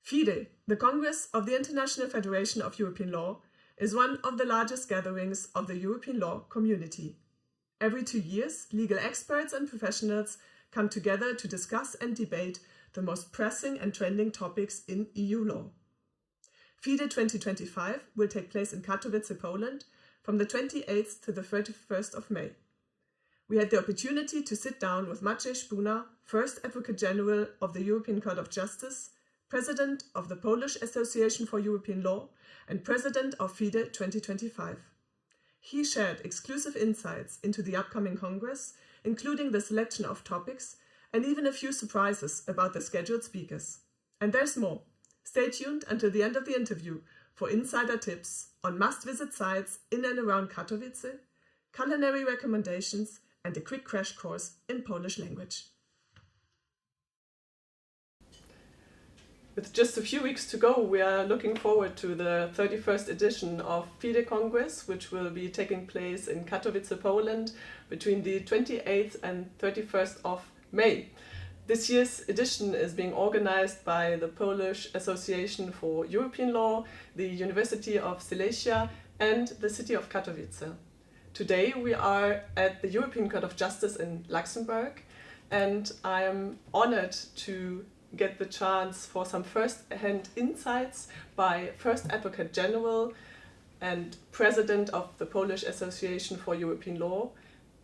FIDE, the Congress of the International Federation of European Law, is one of the largest gatherings of the European law community. Every 2 years, legal experts and professionals come together to discuss and debate the most pressing and trending topics in EU law. FIDE 2025 will take place in Katowice, Poland, from the 28th to the 31st of May. We had the opportunity to sit down with Maciej Szpunar, First Advocate General of the European Court of Justice, President of the Polish Association for European Law, and President of FIDE 2025. He shared exclusive insights into the upcoming Congress, including the selection of topics and even a few surprises about the scheduled speakers. And there's more. Stay tuned until the end of the interview for insider tips on must-visit sites in and around Katowice, culinary recommendations, and a quick crash course in Polish language. With just a few weeks to go, we are looking forward to the 31st edition of FIDE Congress, which will be taking place in Katowice, Poland, between the 28th and 31st of May. This year's edition is being organized by the Polish Association for European Law, the University of Silesia, and the city of Katowice. Today we are at the European Court of Justice in Luxembourg, and I am honored to get the chance for some first-hand insights by First Advocate General and President of the Polish Association for European Law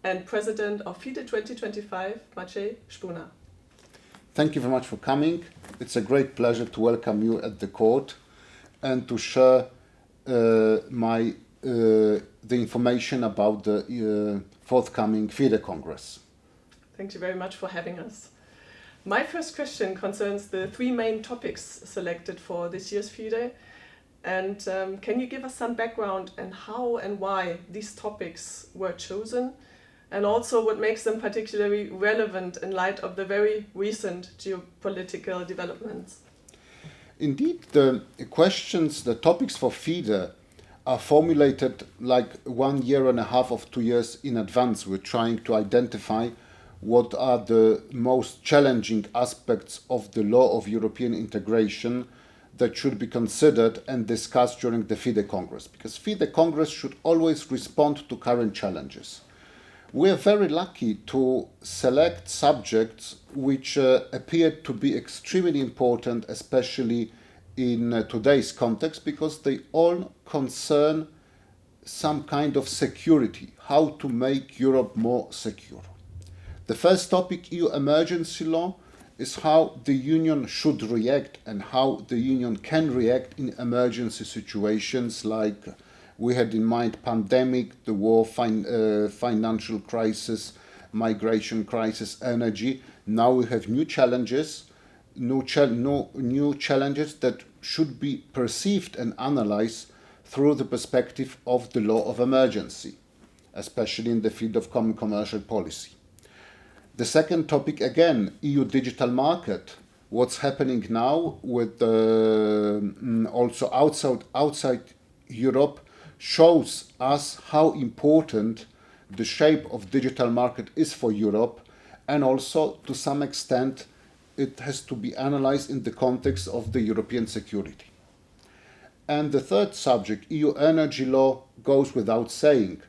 and President of FIDE 2025, Maciej Szpunar. Thank you very much for coming. It's a great pleasure to welcome you at the court and to share the information about the forthcoming FIDE Congress. Thank you very much for having us. My first question concerns the three main topics selected for this year's FIDE. And can you give us some background on how and why these topics were chosen? And also what makes them particularly relevant in light of the very recent geopolitical developments? Indeed, the topics for FIDE are formulated like 1 year and a half of 2 years in advance. We're trying to identify what are the most challenging aspects of the law of European integration that should be considered and discussed during the FIDE Congress, because FIDE Congress should always respond to current challenges. We are very lucky to select subjects which appear to be extremely important, especially in today's context, because they all concern some kind of security, how to make Europe more secure. The first topic, EU emergency law, is how the Union should react and how the Union can react in emergency situations like we had in mind pandemic, the war, financial crisis, migration crisis, energy. Now we have new challenges that should be perceived and analyzed through the perspective of the law of emergency, especially in the field of common commercial policy. The second topic, again, EU digital market. What's happening now with also outside Europe shows us how important the shape of digital market is for Europe, and also to some extent it has to be analyzed in the context of the European security. And the third subject, EU energy law, goes without saying.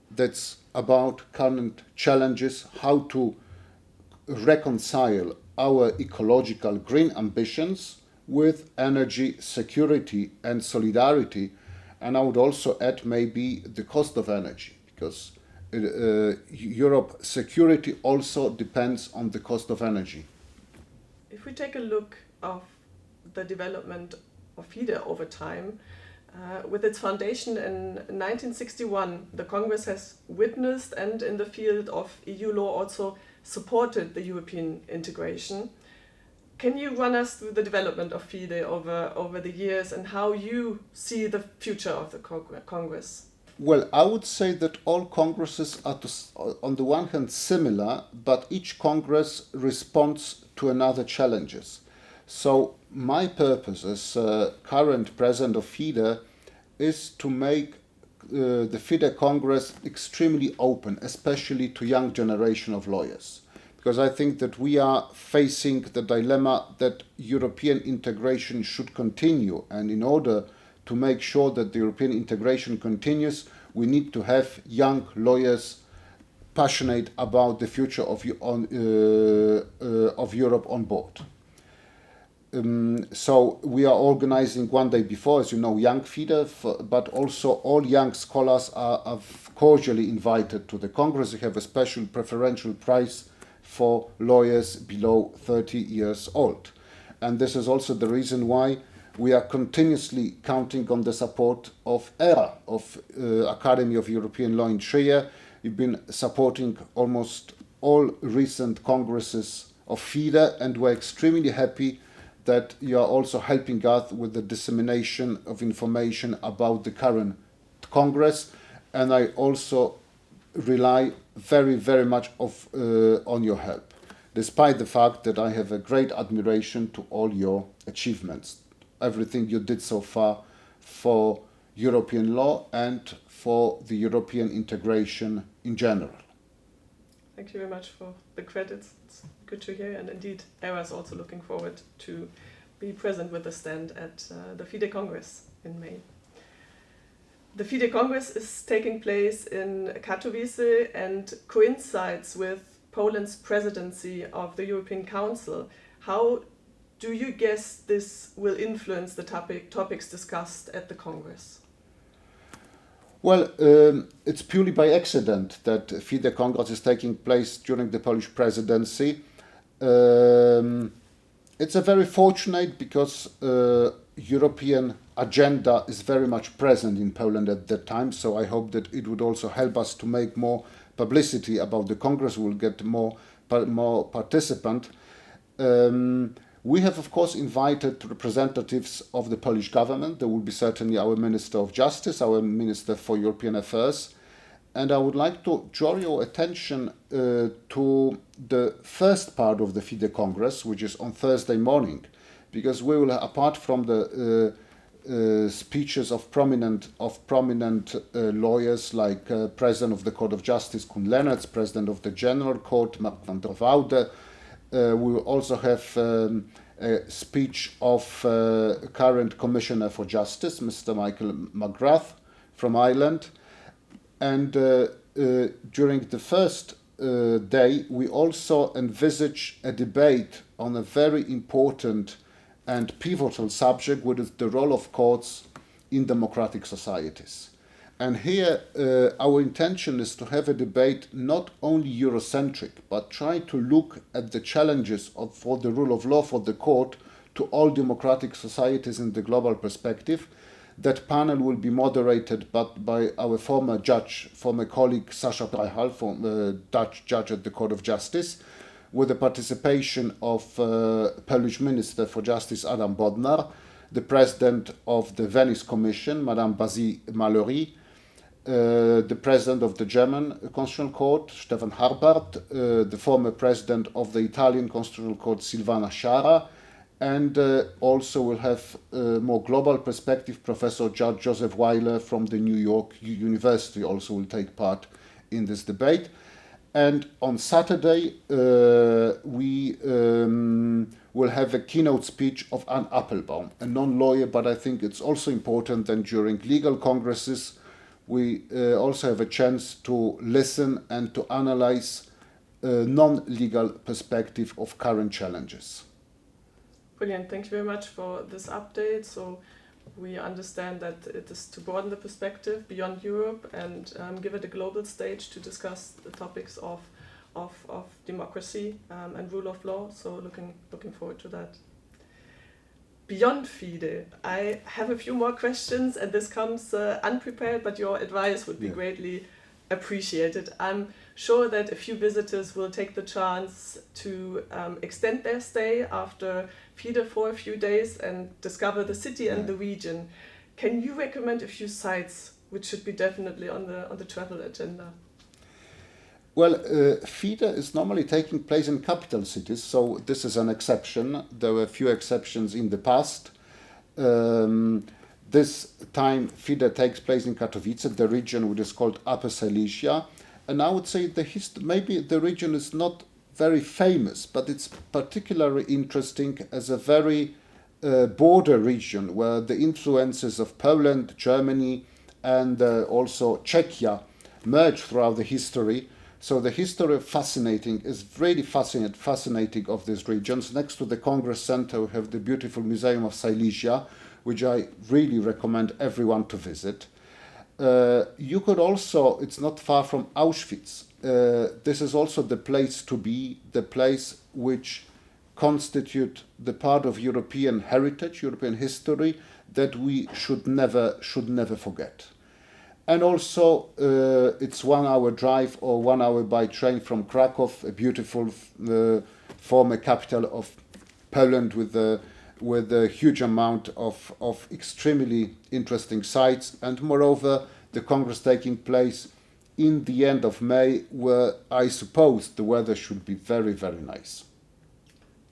That's about current challenges, how to reconcile our ecological green ambitions with energy security and solidarity. And I would also add maybe the cost of energy, because Europe security also depends on the cost of energy. If we take a look of the development of FIDE over time, with its foundation in 1961, the Congress has witnessed and in the field of EU law also supported the European integration. Can you run us through the development of FIDE over the years and how you see the future of the Congress? Well, I would say that all congresses are, on the one hand, similar, but each congress responds to another challenges. So my purpose as current president of FIDE is to make the FIDE Congress extremely open, especially to young generation of lawyers. because I think that we are facing the dilemma that European integration should continue. And in order to make sure that the European integration continues, we need to have young lawyers passionate about the future of Europe on board. So we are organizing one day before, as you know, Young FIDE, but also all young scholars are cordially invited to the Congress. We have a special preferential price for lawyers below 30 years old. And this is also the reason why we are continuously counting on the support of ERA, of Academy of European Law in Trier. We've been supporting almost all recent congresses of FIDE, and we're extremely happy that you are also helping us with the dissemination of information about the current Congress. And I also rely very, very much on your help, despite the fact that I have a great admiration to all your achievements, everything you did so far for European law and for the European integration in general. Thank you very much for the credits. It's good to hear, and indeed, ERA is also looking forward to be present with a stand at the FIDE Congress in May. The FIDE Congress is taking place in Katowice and coincides with Poland's presidency of the European Council. How do you guess this will influence the topics discussed at the Congress? Well, it's purely by accident that FIDE Congress is taking place during the Polish presidency. It's a very fortunate because European agenda is very much present in Poland at that time. So I hope that it would also help us to make more publicity about the Congress. We'll get more participants. We have, of course, invited representatives of the Polish government. There will be certainly our Minister of Justice, our Minister for European Affairs. And I would like to draw your attention to the first part of the FIDE Congress, which is on Thursday morning, because we will, apart from the speeches of prominent lawyers like President of the Court of Justice, Kun Lennertz, President of the General Court, Mark van der Woude, we will also have a speech of current Commissioner for Justice, Mr. Michael McGrath from Ireland. And during the first day, we also envisage a debate on a very important and pivotal subject, which is the role of courts in democratic societies. And here, our intention is to have a debate not only Eurocentric, but try to look at the challenges for the rule of law for the court to all democratic societies in the global perspective. That panel will be moderated by our former colleague Sasha Pryhal, former Dutch judge at the Court of Justice, with the participation of Polish Minister for Justice Adam Bodnar, the President of the Venice Commission, Madame Basie Mallory, the President of the German Constitutional Court, Stefan Harbart, the former President of the Italian Constitutional Court, Silvana Sciarra, and also we'll have more global perspective, Professor Judge Joseph Weiler from the New York University also will take part in this debate. And on Saturday, we will have a keynote speech of Anne Applebaum, a non-lawyer, but I think it's also important that during legal congresses, we also have a chance to listen and to analyze a non-legal perspective of current challenges. Brilliant. Thank you very much for this update. So we understand that it is to broaden the perspective beyond Europe and give it a global stage to discuss the topics of democracy and rule of law. So looking forward to that. Beyond FIDE, I have a few more questions, and this comes unprepared, but your advice would be greatly appreciated. I'm sure that a few visitors will take the chance to extend their stay after FIDE for a few days and discover the city and the region. Can you recommend a few sites which should be definitely on the travel agenda? Well, FIDE is normally taking place in capital cities, so this is an exception. There were a few exceptions in the past. This time, FIDE takes place in Katowice, the region which is called Upper Silesia. And I would say maybe the region is not very famous, but it's particularly interesting as a very border region where the influences of Poland, Germany, and also Czechia merge throughout the history. So the history is really fascinating of these regions. Next to the Congress Center, we have the beautiful Museum of Silesia, which I really recommend everyone to visit. You could also, it's not far from Auschwitz. This is also the place to be, the place which constitute the part of European heritage, European history that we should never forget. And also, it's 1 hour drive or 1 hour by train from Krakow, a beautiful former capital of Poland with a huge amount of extremely interesting sites. And moreover, the Congress taking place in the end of May, where I suppose the weather should be very, very nice.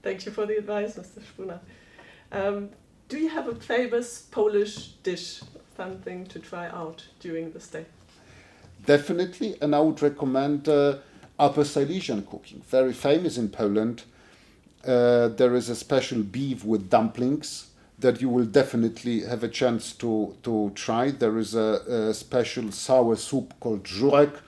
Thank you for the advice, Mr. Szpunar. Do you have a famous Polish dish, something to try out during the stay? Definitely, and I would recommend Upper Silesian cooking, very famous in Poland. There is a special beef with dumplings that you will definitely have a chance to try. There is a special sour soup called żurek,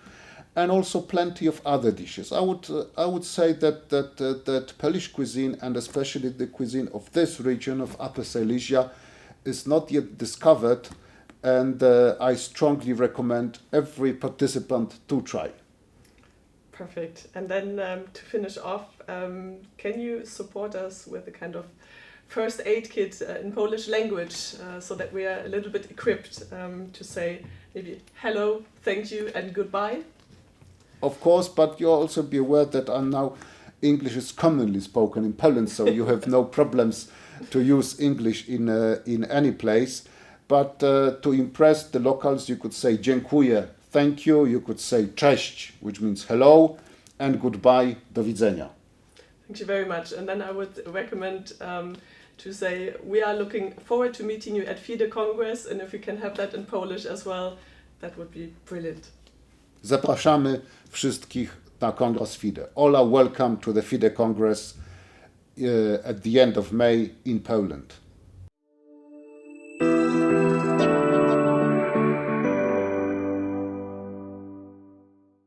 and also plenty of other dishes. I would say that Polish cuisine, and especially the cuisine of this region of Upper Silesia, is not yet discovered, and I strongly recommend every participant to try. Perfect. And then to finish off, can you support us with a kind of first aid kit in Polish language so that we are a little bit equipped to say maybe hello, thank you, and goodbye? Of course, but you also be aware that now English is commonly spoken in Poland, so you have no problems to use English in any place. But to impress the locals, you could say dziękuję, thank you. You could say cześć, which means hello, and goodbye, do widzenia. Thank you very much. And then I would recommend to say we are looking forward to meeting you at FIDE Congress, and if we can have that in Polish as well, that would be brilliant. Zapraszamy wszystkich na kongres FIDE. All are welcome to the FIDE Congress at the end of May in Poland.